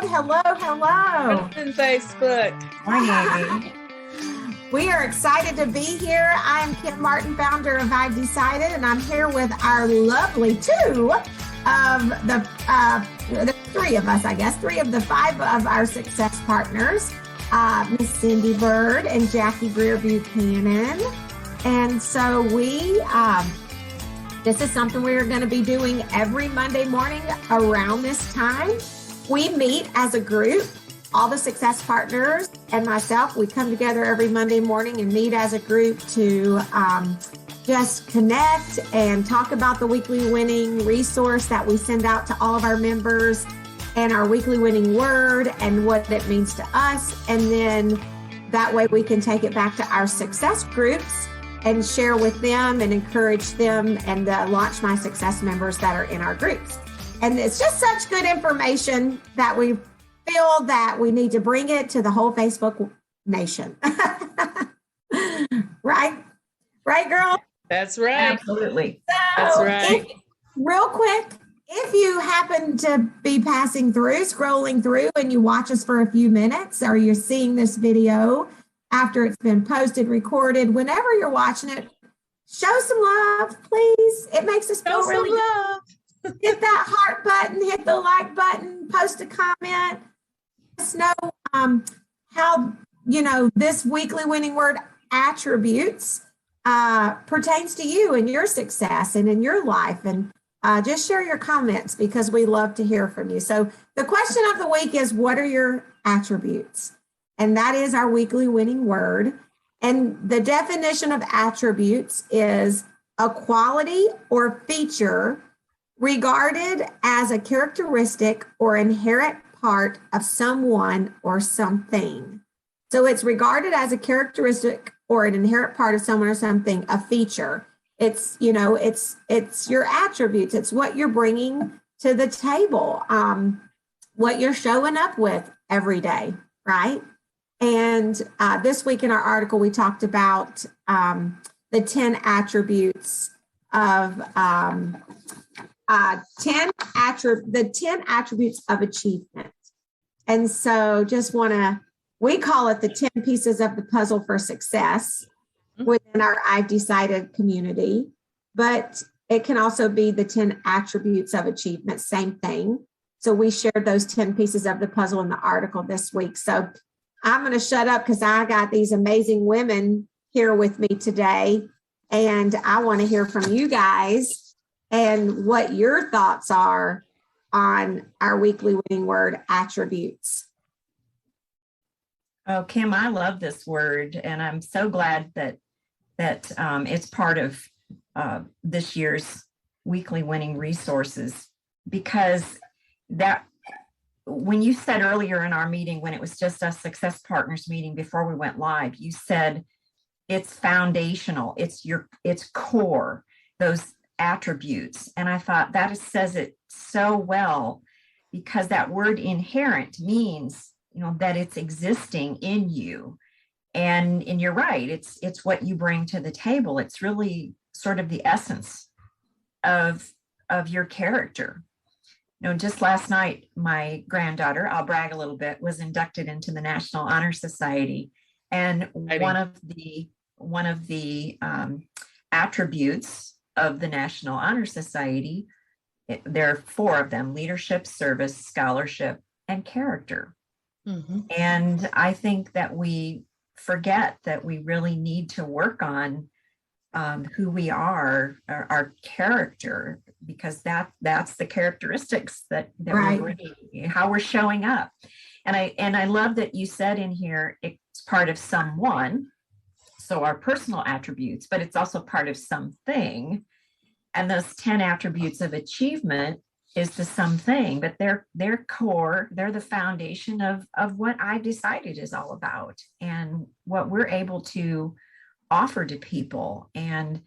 world. Hello, hello. And Facebook. Morning. We are excited to be here. I am Kim Martin, founder of I've Decided, and I'm here with our lovely two of the three of us, I guess, three of the five of our success partners, Miss Cindy Bird and Jackie Greer Buchanan. And so this is something we are going to be doing every Monday morning around this time. We meet as a group, all the success partners and myself. We come together every Monday morning and meet as a group to just connect and talk about the weekly winning resource that we send out to all of our members and our weekly winning word and what it means to us. And then that way we can take it back to our success groups and share with them and encourage them and launch my success members that are in our groups. And it's just such good information that we feel that we need to bring it to the whole Facebook nation. Right? Right, girl? That's right. Absolutely. So That's right. Real quick, if you happen to be passing through, scrolling through, and you watch us for a few minutes, or you're seeing this video after it's been posted, recorded, whenever you're watching it, show some love, please. It makes us feel really good. Hit that heart button, hit the like button, post a comment. Let us know how, this weekly winning word attributes pertains to you and your success and in your life. And just share your comments because we love to hear from you. So the question of the week is, what are your attributes? And that is our weekly winning word. And the definition of attributes is a quality or feature regarded as a characteristic or inherent part of someone or something. So it's regarded as a characteristic or an inherent part of someone or something, a feature. It's, it's your attributes. It's what you're bringing to the table, what you're showing up with every day, right? And this week in our article, we talked about the 10 attributes of the 10 attributes of achievement. And so we call it the 10 pieces of the puzzle for success within our I've Decided community, but it can also be the 10 attributes of achievement, same thing. So we shared those 10 pieces of the puzzle in the article this week. So I'm going to shut up because I got these amazing women here with me today, and I want to hear from you guys and what your thoughts are on our weekly winning word attributes. Oh, Kim, I love this word, and I'm so glad that it's part of this year's weekly winning resources, because that when you said earlier in our meeting, when it was just us success partners meeting before we went live, you said it's foundational, it's core, those attributes. And I thought that says it so well, because that word inherent means, that it's existing in you. And you're right, it's what you bring to the table. It's really sort of the essence of your character. Just last night, my granddaughter, I'll brag a little bit, was inducted into the National Honor Society. And one of the attributes of the National Honor Society, there are 4 of them: leadership, service, scholarship, and character. Mm-hmm. And I think that we forget that we really need to work on who we are, our character, because that's the characteristics that right. we're bringing, how we're showing up. And I love that you said in here, it's part of someone, so our personal attributes, but it's also part of something. And those 10 attributes of achievement is the something, but they're core, they're the foundation of what I've Decided is all about and what we're able to offer to people. And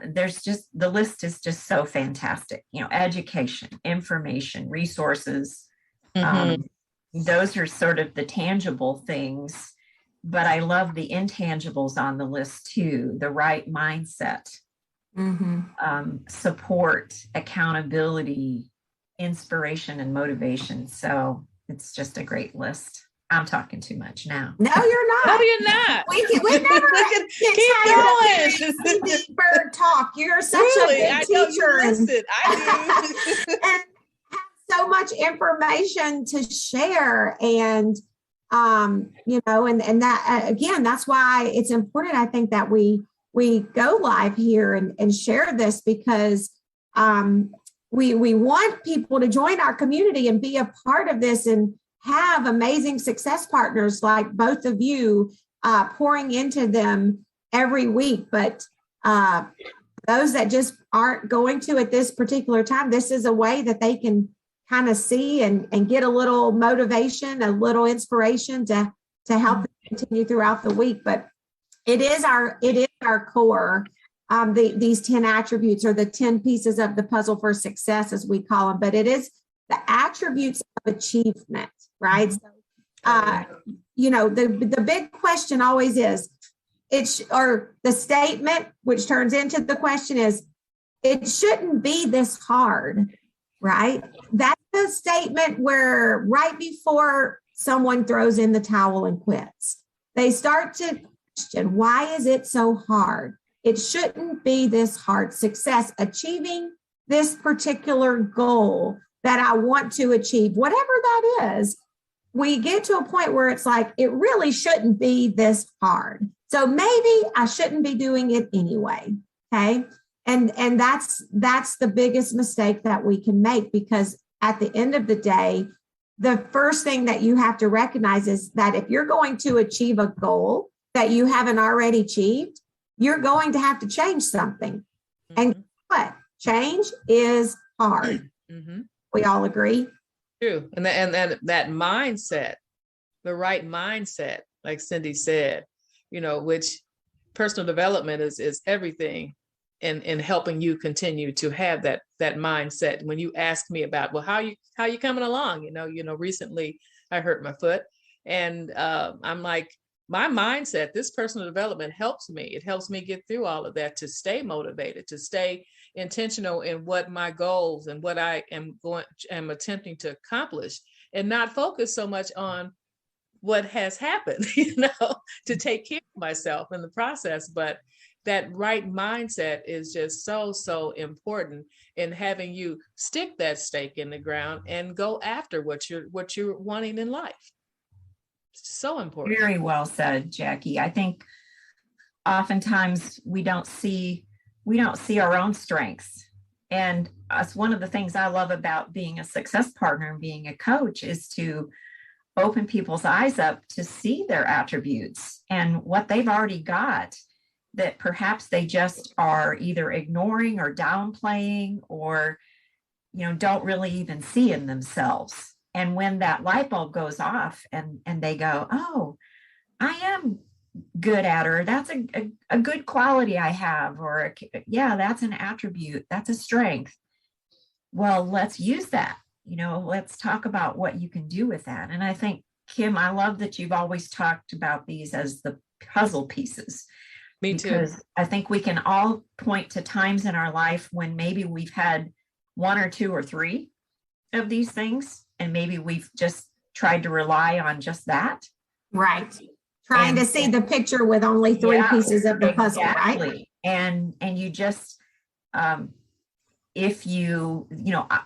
there's just, the list is just so fantastic. Education, information, resources. Mm-hmm. Those are sort of the tangible things, but I love the intangibles on the list too. The right mindset, support, accountability, inspiration, and motivation. So it's just a great list. I'm talking too much now. No, you're not. No, you're not. We never get Keep tired of going. hearing bird talk. You're such Really, a I good know teacher you and listen. I do. have so much information to share. And and that again, that's why it's important, I think, that we go live here and share this, because we want people to join our community and be a part of this and have amazing success partners like both of you, pouring into them every week. But those that just aren't going to at this particular time, this is a way that they can kind of see and get a little motivation, a little inspiration to help them continue throughout the week. But it is our core. These 10 attributes, or the 10 pieces of the puzzle for success, as we call them, but it is the attributes of achievement, right? So, the big question always is, or the statement, which turns into the question, is, it shouldn't be this hard, right? That's the statement where right before someone throws in the towel and quits, they start to question, why is it so hard? It shouldn't be this hard. Success, achieving this particular goal that I want to achieve, whatever that is, we get to a point where it's like, it really shouldn't be this hard. So maybe I shouldn't be doing it anyway. Okay. And that's the biggest mistake that we can make, because at the end of the day, the first thing that you have to recognize is that if you're going to achieve a goal that you haven't already achieved, you're going to have to change something. Mm-hmm. And what? Change is hard. Mm-hmm. We all agree? True. And that mindset, the right mindset, like Cindy said, which personal development is everything in helping you continue to have that mindset. When you ask me about, well, how you coming along? Recently I hurt my foot, and I'm like, my mindset, this personal development helps me. It helps me get through all of that, to stay motivated, to stay intentional in what my goals and what I am attempting to accomplish, and not focus so much on what has happened, to take care of myself in the process. But that right mindset is just so important in having you stick that stake in the ground and go after what you're wanting in life. So important. Very well said, Jackie. I think oftentimes we don't see our own strengths. And that's one of the things I love about being a success partner and being a coach, is to open people's eyes up to see their attributes and what they've already got, that perhaps they just are either ignoring or downplaying, or don't really even see in themselves. And when that light bulb goes off and they go, oh, I am good at, or that's a good quality I have, or that's an attribute, that's a strength. Well, let's use that. Let's talk about what you can do with that. And I think, Kim, I love that you've always talked about these as the puzzle pieces. Me too. Because I think we can all point to times in our life when maybe we've had one or two or three of these things, and maybe we've just tried to rely on just that. Right. Trying to see the picture with only three pieces of the puzzle, exactly. Right? And you just, if you,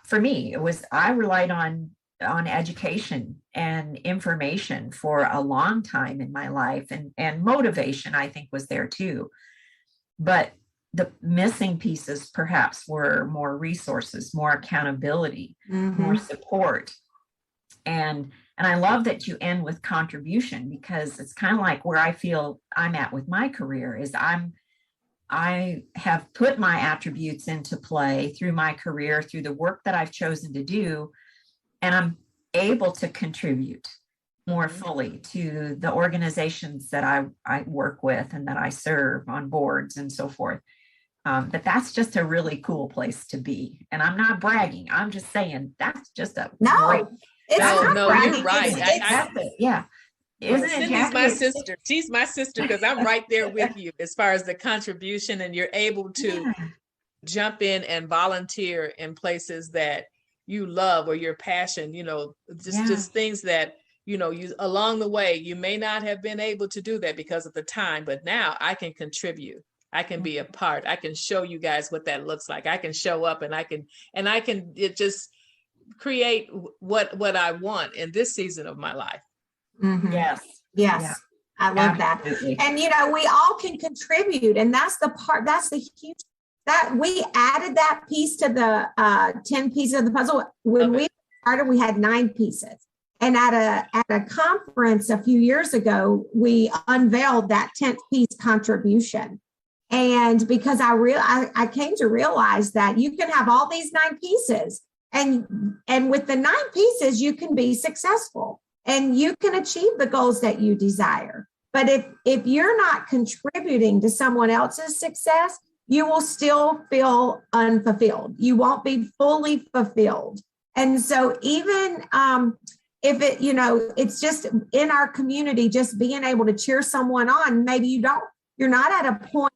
for me, I relied on education and information for a long time in my life, and motivation, I think, was there too. But the missing pieces perhaps were more resources, more accountability, more support. And I love that you end with contribution, because it's kind of like where I feel I'm at with my career is I have put my attributes into play through my career, through the work that I've chosen to do, and I'm able to contribute more fully to the organizations that I work with and that I serve on boards and so forth. But that's just a really cool place to be. And I'm not bragging. I'm just saying that's just a great. No, you're right. Yeah. Isn't it, Cindy's Jackie? my sister. She's my sister, because I'm right there with you as far as the contribution, and you're able to jump in and volunteer in places that you love or your passion, just things that, you along the way, you may not have been able to do that because of the time, but now I can contribute. I can be a part. I can show you guys what that looks like. I can show up and I can it just create what I want in this season of my life. Mm-hmm. Yes. Yeah. I love Absolutely. that. And, we all can contribute. And that's the huge, that we added that piece to the 10 pieces of the puzzle. When we started, we had 9 pieces. And at a conference a few years ago, we unveiled that 10th piece, contribution. And because I came to realize that you can have all these 9 pieces, and with the 9 pieces, you can be successful and you can achieve the goals that you desire. But if you're not contributing to someone else's success, you will still feel unfulfilled. You won't be fully fulfilled. And so even if it's just in our community, just being able to cheer someone on, maybe you're not at a point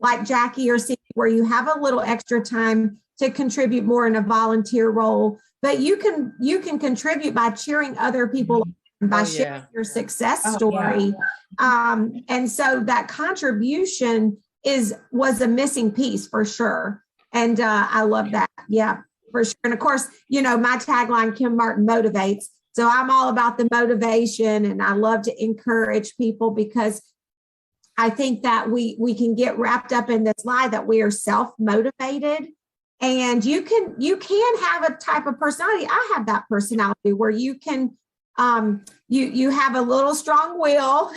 like Jackie or Cindy where you have a little extra time to contribute more in a volunteer role, but you can contribute by cheering other people on, by sharing your success story. And so that contribution was a missing piece for sure. And I love that. Yeah, for sure. And of course, my tagline, Kim Martin motivates. So I'm all about the motivation, and I love to encourage people because I think that we can get wrapped up in this lie that we are self-motivated, and you can have a type of personality. I have that personality where you can you have a little strong will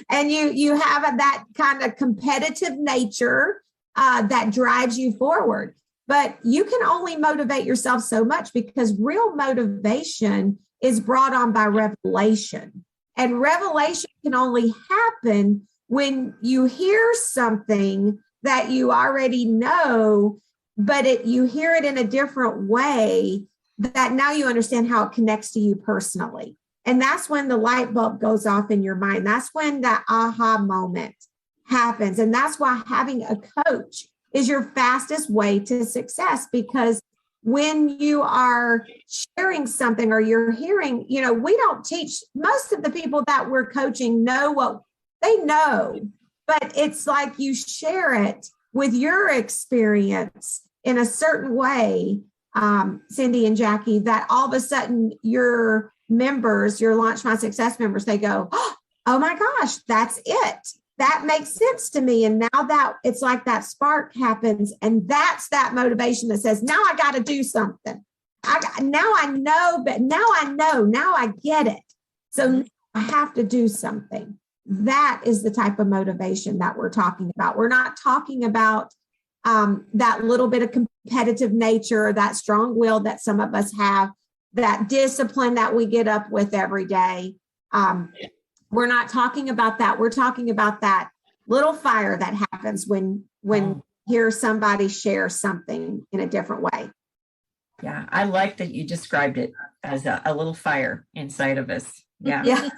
and you have that kind of competitive nature that drives you forward. But you can only motivate yourself so much, because real motivation is brought on by revelation, and revelation can only happen when you hear something that you already know, but you hear it in a different way, that now you understand how it connects to you personally. And that's when the light bulb goes off in your mind. That's when that aha moment happens. And that's why having a coach is your fastest way to success, because when you are sharing something or you're hearing, we don't teach, most of the people that we're coaching know what they know, but it's like you share it with your experience in a certain way, Cindy and Jackie, that all of a sudden your members, your Launch My Success members, they go, oh my gosh, that's it. That makes sense to me. And now that it's like that spark happens, and that's that motivation that says, now I got to do something. Now I get it. So I have to do something. That is the type of motivation that we're talking about. We're not talking about that little bit of competitive nature, that strong will that some of us have, that discipline that we get up with every day. We're not talking about that. We're talking about that little fire that happens when you hear somebody share something in a different way. Yeah, I like that you described it as a little fire inside of us. Yeah.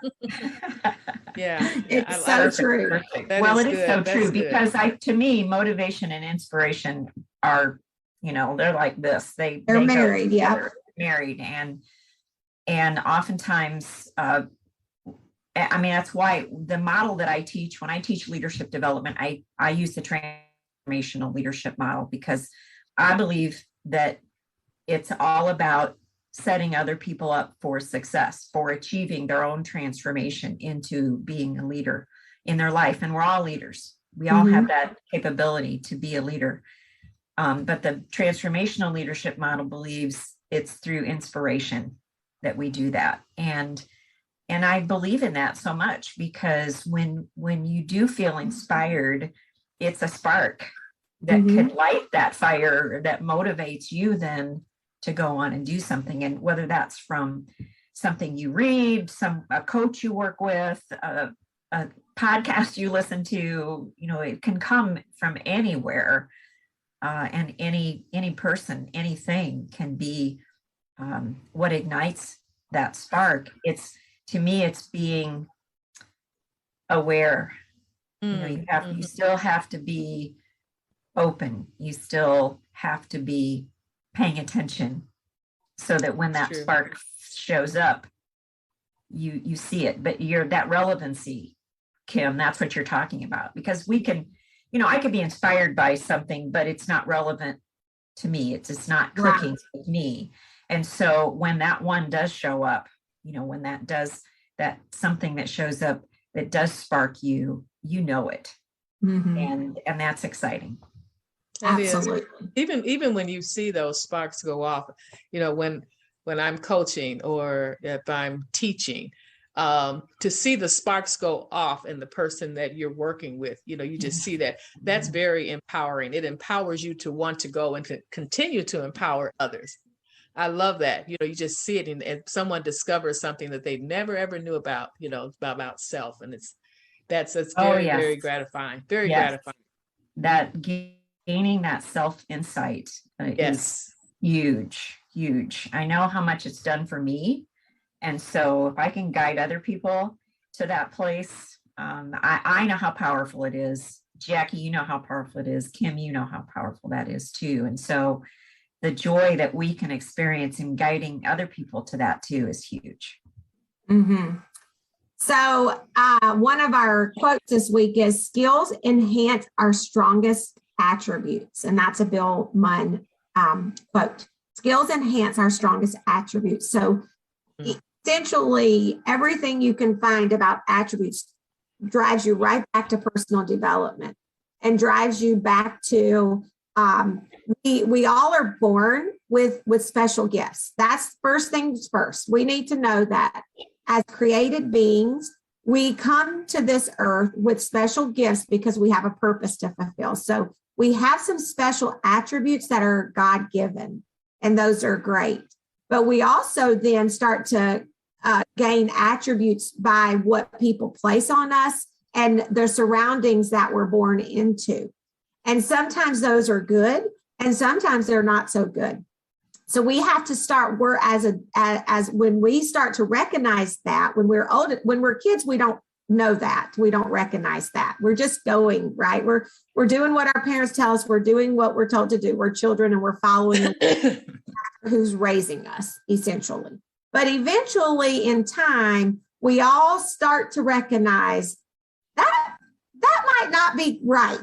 Yeah. It's so true. Well, it is so true, because to me, motivation and inspiration are, they're like this. They're married. Yeah. Married. And oftentimes, that's why the model that I teach, when I teach leadership development, I use the transformational leadership model, because I believe that it's all about setting other people up for success, for achieving their own transformation into being a leader in their life. And we're all leaders. We all have that capability to be a leader. But the transformational leadership model believes it's through inspiration that we do that. And I believe in that so much, because when you do feel inspired, it's a spark that can light that fire that motivates you then to go on and do something. And whether that's from something you read, a coach you work with, a podcast you listen to, it can come from anywhere. And any person, anything can be what ignites that spark. To me, it's being aware. You still have to be open. You still have to be paying attention so that when that spark shows up, you see it. But that relevancy, Kim, that's what you're talking about, because we can, I could be inspired by something, but it's not relevant to me. It's not clicking with me. And so when that one does show up, when that something that shows up that does spark you, it. And that's exciting. Absolutely. Even when you see those sparks go off, when I'm coaching or if I'm teaching, to see the sparks go off in the person that you're working with, you just see that's very empowering. It empowers you to want to go and to continue to empower others. I love that. You just see it and someone discovers something that they never ever knew about, about self. And that's very, very gratifying. Very gratifying. That gaining that self insight is huge, huge. I know how much it's done for me. And so if I can guide other people to that place, I know how powerful it is. Jackie, you know how powerful it is. Kim, you know how powerful that is too. And so the joy that we can experience in guiding other people to that too is huge. So one of our quotes this week is, skills enhance our strongest attributes. And that's a Bill Munn quote. Skills enhance our strongest attributes. So essentially, everything you can find about attributes drives you right back to personal development and drives you back to we all are born with special gifts. That's first things first. We need to know that as created beings, we come to this earth with special gifts because we have a purpose to fulfill. So we have some special attributes that are God-given, and those are great. But we also then start to gain attributes by what people place on us and the surroundings that we're born into. And sometimes those are good, and sometimes they're not so good. So we have to start, as when we start to recognize that when we're older, when we're kids, we don't know that. We don't recognize that. We're just going, right? We're doing what our parents tell us. We're doing what we're told to do. We're children and we're following who's raising us, essentially. But eventually in time, we all start to recognize that might not be right.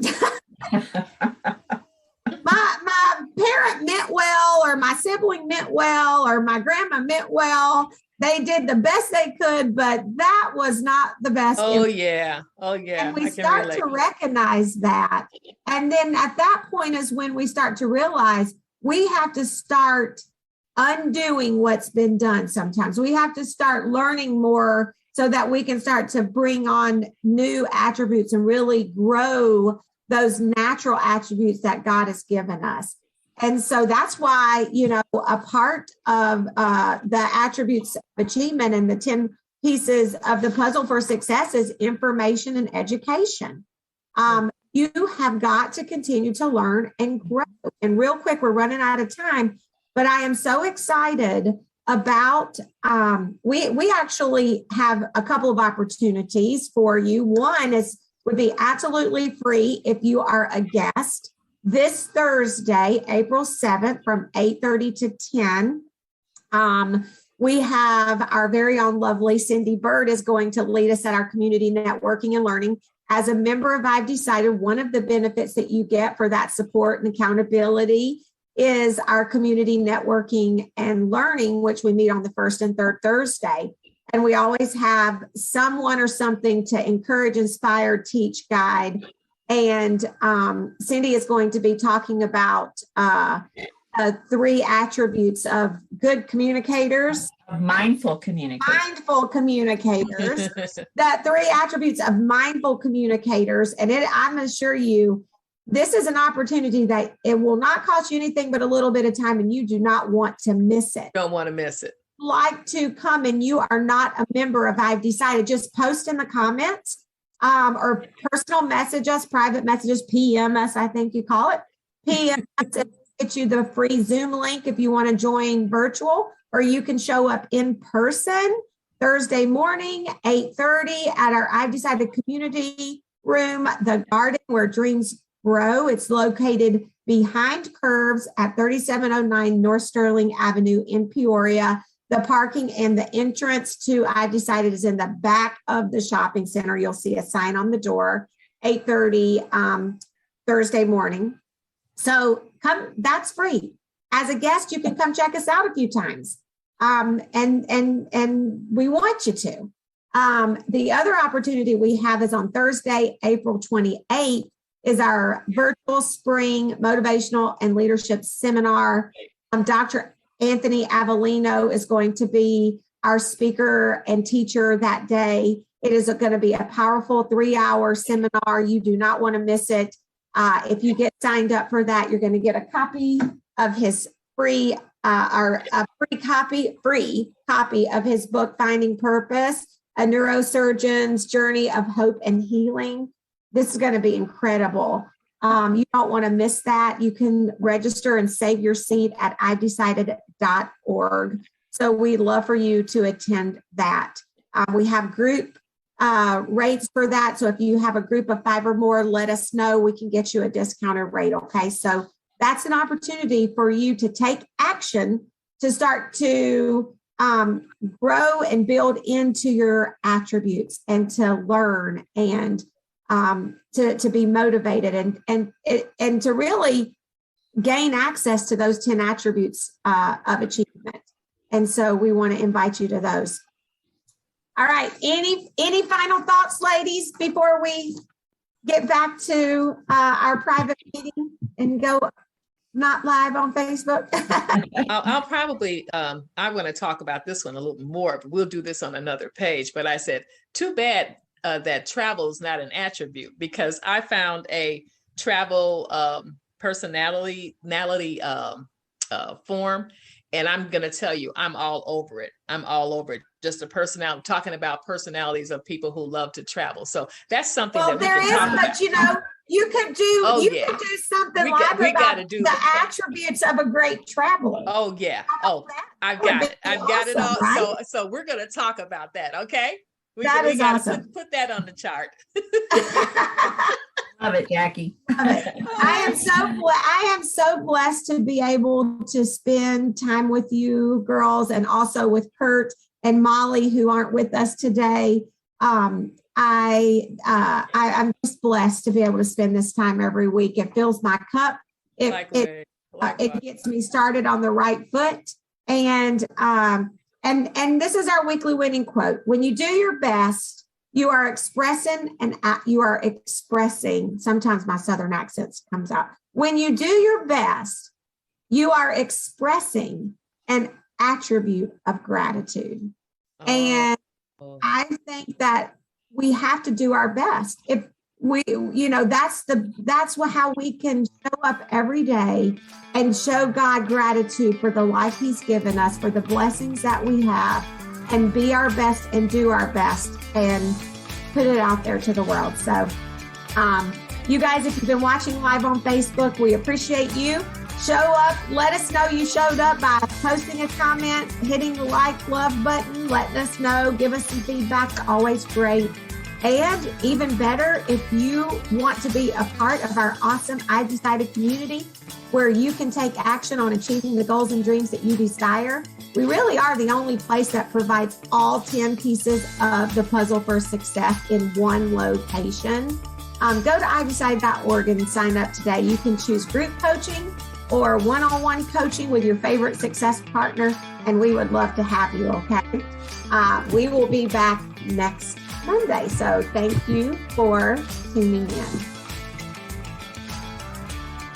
My parent meant well, or my sibling meant well, or my grandma meant well. They did the best they could, but that was not the best. Oh, yeah. And we start to recognize that. And then at that point is when we start to realize we have to start undoing what's been done. Sometimes we have to start learning more so that we can start to bring on new attributes and really grow those natural attributes that God has given us. And so that's why, a part of the attributes of achievement and the 10 pieces of the puzzle for success is information and education. You have got to continue to learn and grow. And real quick, we're running out of time, but I am so excited about, we actually have a couple of opportunities for you. One would be absolutely free if you are a guest. This Thursday, April 7th from 8:30 to 10, we have our very own lovely Cindy Bird is going to lead us at our community networking and learning. As a member of I've Decided, one of the benefits that you get for that support and accountability is our community networking and learning, which we meet on the first and third Thursday. And we always have someone or something to encourage, inspire, teach, guide. And Cindy is going to be talking about 3 attributes of good communicators. Mindful communicators. Mindful communicators. The 3 attributes of mindful communicators. And I'm going to assure you, this is an opportunity that it will not cost you anything but a little bit of time, and you do not want to miss it. Don't want to miss it. Like to come and you are not a member of I've Decided, just post in the comments or personal message us, private messages, PM us, I think you call it. PM us, get you the free Zoom link if you want to join virtual, or you can show up in person Thursday morning, 8:30 at our I've Decided community room, the garden where dreams grow. It's located behind curves at 3709 North Sterling Avenue in Peoria. The parking and the entrance to I Decided is in the back of the shopping center. You'll see a sign on the door, 8:30 Thursday morning. So come, that's free. As a guest, you can come check us out a few times. And we want you to. The other opportunity we have is on Thursday, April 28th, is our virtual spring motivational and leadership seminar. Dr. Anthony Avellino is going to be our speaker and teacher that day. It is going to be a powerful 3-hour seminar. You do not want to miss it. If you get signed up for that, you're going to get a copy of his free copy of his book, Finding Purpose, A Neurosurgeon's Journey of Hope and Healing. This is going to be incredible. You don't want to miss that. You can register and save your seat at idecided.org. So we'd love for you to attend that. We have group rates for that. So if you have a group of 5 or more, let us know. We can get you a discounted rate. Okay. So that's an opportunity for you to take action to start to grow and build into your attributes and to learn and to be motivated and to really gain access to those 10 attributes of achievement. And so we want to invite you to those. All right. Any final thoughts, ladies, before we get back to our private meeting and go not live on Facebook? I'll probably, I'm going to talk about this one a little more, but we'll do this on another page. But I said, too bad that travel is not an attribute, because I found a travel personality form. And I'm going to tell you, I'm all over it. I'm all over it. Just a personality, talking about personalities of people who love to travel. So that's something that we there can is, talk but about. you know, you could do something live about the attributes of a great traveler. Oh yeah. Oh, I've got it. I've got it all. Right? So we're going to talk about that. Okay. We got to put that on the chart. Love it, Jackie. I am so blessed to be able to spend time with you girls, and also with Kurt and Molly, who aren't with us today. I'm just blessed to be able to spend this time every week. It fills my cup. It gets me started on the right foot. And this is our weekly winning quote. When you do your best, you are expressing. Sometimes my Southern accent comes out. When you do your best, you are expressing an attribute of gratitude. And I think that we have to do our best. If we, that's how we can show up every day and show God gratitude for the life He's given us, for the blessings that we have, and be our best and do our best and put it out there to the world. So you guys, if you've been watching live on Facebook, we appreciate you. Show up. Let us know you showed up by posting a comment, hitting the like, love button, letting us know, give us some feedback. Always great. And even better, if you want to be a part of our awesome I Decided community, where you can take action on achieving the goals and dreams that you desire. We really are the only place that provides all 10 pieces of the puzzle for success in one location. Go to iDecide.org and sign up today. You can choose group coaching or one-on-one coaching with your favorite success partner, and we would love to have you, okay? We will be back next Monday, so thank you for tuning in.